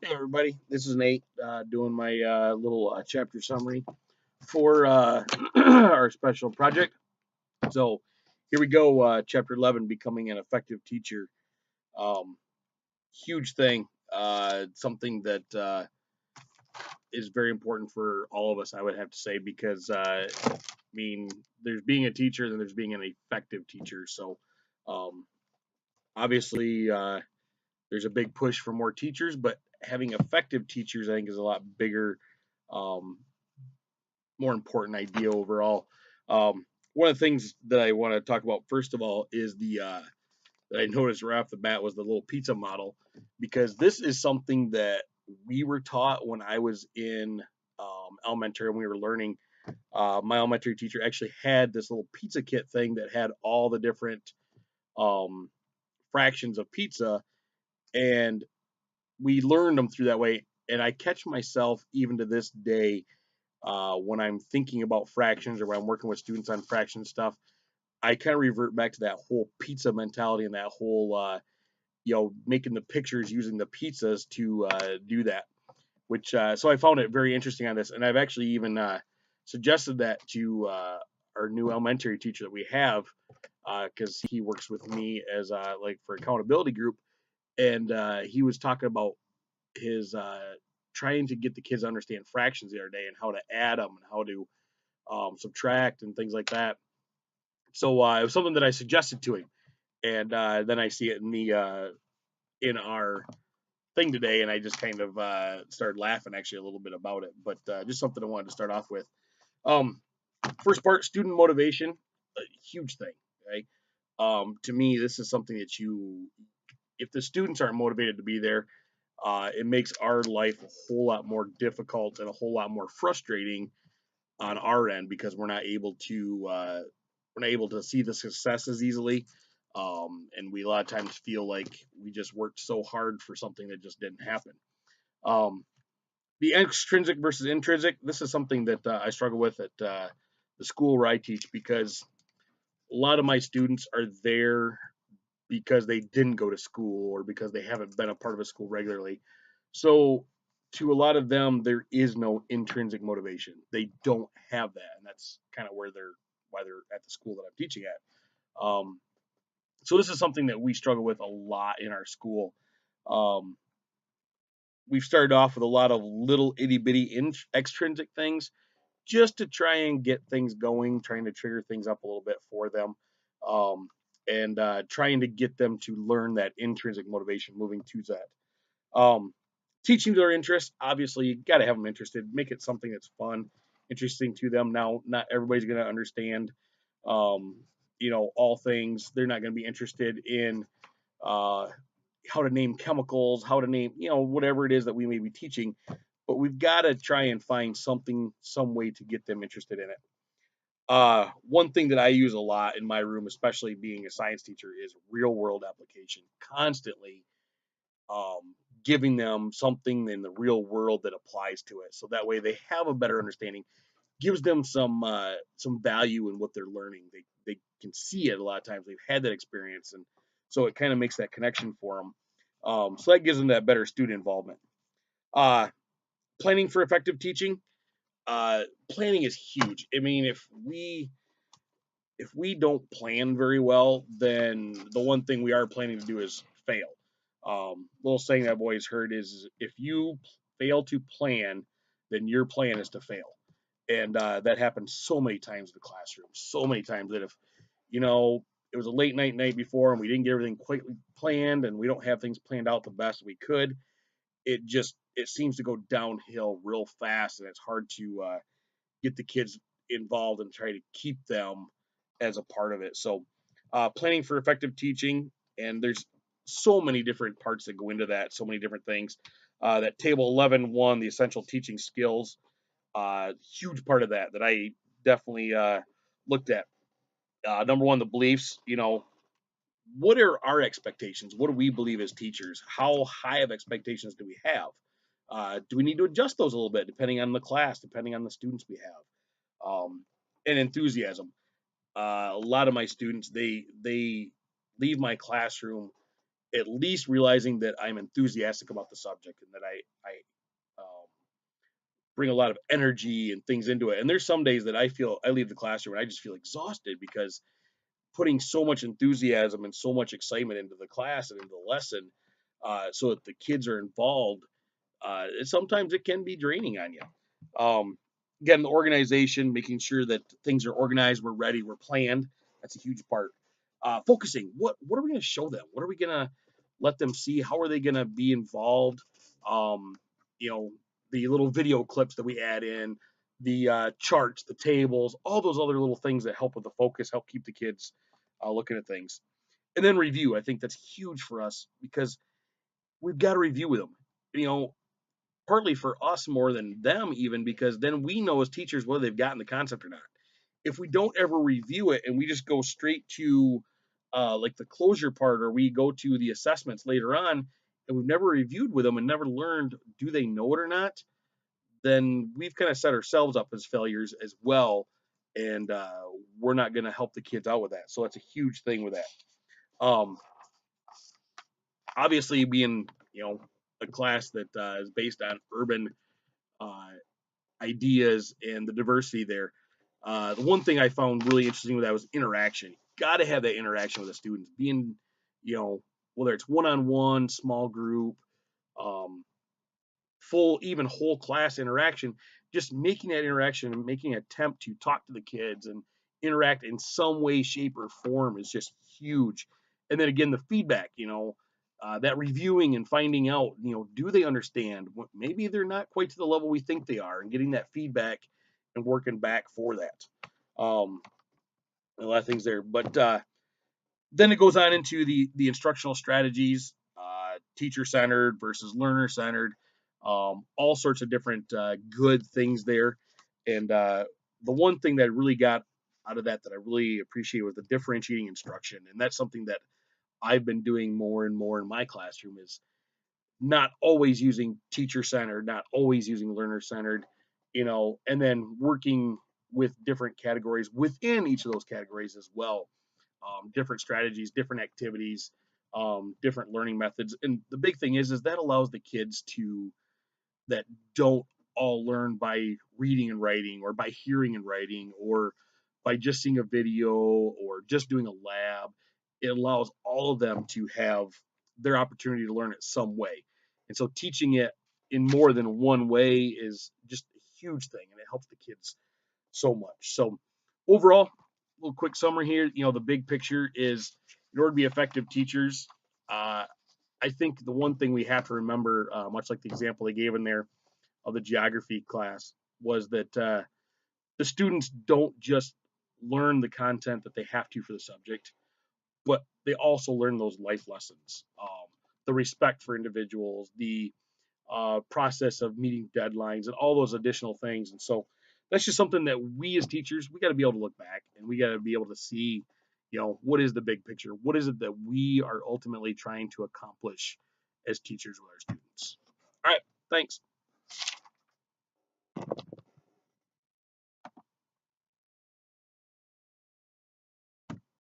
Hey everybody, this is Nate doing my little chapter summary for our special project. So here we go, chapter 11, becoming an effective teacher. Um, Huge thing, something that is very important for all of us, I would have to say, because I mean, there's being a teacher and there's being an effective teacher. So um, obviously, there's a big push for more teachers, but having effective teachers, I think, is a lot bigger, um, more important idea overall. One of the things that I want to talk about first of all is the that I noticed right off the bat was the little pizza model, because this is something that we were taught when I was in elementary and we were learning. My elementary teacher actually had this little pizza kit thing that had all the different um, fractions of pizza, and we learned them through that way. And I catch myself even to this day when I'm thinking about fractions or when I'm working with students on fraction stuff, I kind of revert back to that whole pizza mentality and that whole, making the pictures using the pizzas to do that. Which so I found it very interesting on this, and I've actually even suggested that to our new elementary teacher that we have, because he works with me as like for accountability group, and he was talking about his trying to get the kids to understand fractions the other day and how to add them and how to subtract and things like that. So it was something that I suggested to him, and then I see it in our thing today, and I just kind of started laughing actually a little bit about it. But just something I wanted to start off with. Um, First part, student motivation, a huge thing. Okay, to me, this is something that if the students aren't motivated to be there, it makes our life a whole lot more difficult and a whole lot more frustrating on our end because we're not able to see the successes easily, and we a lot of times feel like we just worked so hard for something that just didn't happen. Um, the extrinsic versus intrinsic. This is something that I struggle with at the school where I teach because a lot of my students are there because they didn't go to school or because they haven't been a part of a school regularly. So to a lot of them, there is no intrinsic motivation. They don't have that, and that's kind of why they're at the school that I'm teaching at. So this is something that we struggle with a lot in our school. Um, we've started off with a lot of little itty bitty extrinsic things just to try and get things going, trying to trigger things up a little bit for them, um, and trying to get them to learn that intrinsic motivation moving to that. Teaching their interest, obviously, you got to have them interested. Make it something that's fun, interesting to them. Now, not everybody's going to understand, um, all things. They're not going to be interested in uh, how to name chemicals, how to name, whatever it is that we may be teaching. But we've got to try and find something, some way to get them interested in it. One thing that I use a lot in my room, especially being a science teacher, is real world application. Constantly um, giving them something in the real world that applies to it, so that way they have a better understanding. Gives them some value in what they're learning. They can see it a lot of times. They've had that experience, and so it kind of makes that connection for them. So that gives them that better student involvement. Uh, Planning for effective teaching. Planning is huge. I mean, if we don't plan very well, then the one thing we are planning to do is fail. Little saying that I've always heard is if you fail to plan, then your plan is to fail. And that happens so many times in the classroom, so many times that if, you know, it was a late night before and we didn't get everything quite planned and we don't have things planned out the best we could, it seems to go downhill real fast and it's hard to get the kids involved and try to keep them as a part of it. So, planning for effective teaching, and there's so many different parts that go into that, so many different things. That table 11 the essential teaching skills, huge part of that I definitely looked at. Number one, the beliefs. What are our expectations? What do we believe as teachers? How high of expectations do we have? Do we need to adjust those a little bit depending on the class, depending on the students we have? And enthusiasm. A lot of my students they leave my classroom at least realizing that I'm enthusiastic about the subject and that bring a lot of energy and things into it. And there's some days that I leave the classroom and I just feel exhausted because putting so much enthusiasm and so much excitement into the class and into the lesson, so that the kids are involved, sometimes it can be draining on you. Um, Again, the organization, making sure that things are organized, we're ready, we're planned. That's a huge part. Focusing. What are we going to show them? What are we going to let them see? How are they going to be involved? Um, you know, the little video clips that we add in, the charts, the tables, all those other little things that help with the focus, help keep the kids looking at things. And then review. I think that's huge for us because we've got to review with them. You know, partly for us more than them even because then we know as teachers whether they've gotten the concept or not. If we don't ever review it and we just go straight to like the closure part or we go to the assessments later on and we've never reviewed with them and never learned do they know it or not, then we've kind of set ourselves up as failures as well, and we're not going to help the kids out with that. So that's a huge thing with that. Obviously being a class that is based on urban uh, ideas and the diversity there. The one thing I found really interesting with that was interaction. Got to have that interaction with the students, being, whether it's one-on-one, small group, um, full, even whole class interaction, just making that interaction and making an attempt to talk to the kids and interact in some way, shape, or form is just huge. And then again, the feedback, that reviewing and finding out, do they understand? Maybe they're not quite to the level we think they are, and getting that feedback and working back for that. A lot of things there, but then it goes on into the instructional strategies, teacher centered versus learner centered, all sorts of different good things there. And the one thing that I really got out of that I really appreciate was the differentiating instruction, and that's something that I've been doing more and more in my classroom is not always using teacher centered, not always using learner centered, and then working with different categories within each of those categories as well. Different strategies, different activities, different learning methods. And the big thing is that allows the kids that don't all learn by reading and writing or by hearing and writing or by just seeing a video or just doing a lab. It allows all of them to have their opportunity to learn it some way. And so teaching it in more than one way is just a huge thing and it helps the kids so much. So overall, a little quick summary here. The big picture is in order to be effective teachers, I think the one thing we have to remember, much like the example they gave in there of the geography class, was that the students don't just learn the content that they have to for the subject, but they also learn those life lessons, the respect for individuals, the process of meeting deadlines, and all those additional things. And so that's just something that we as teachers, we got to be able to look back and we got to be able to see, what is the big picture? What is it that we are ultimately trying to accomplish as teachers with our students? All right, thanks.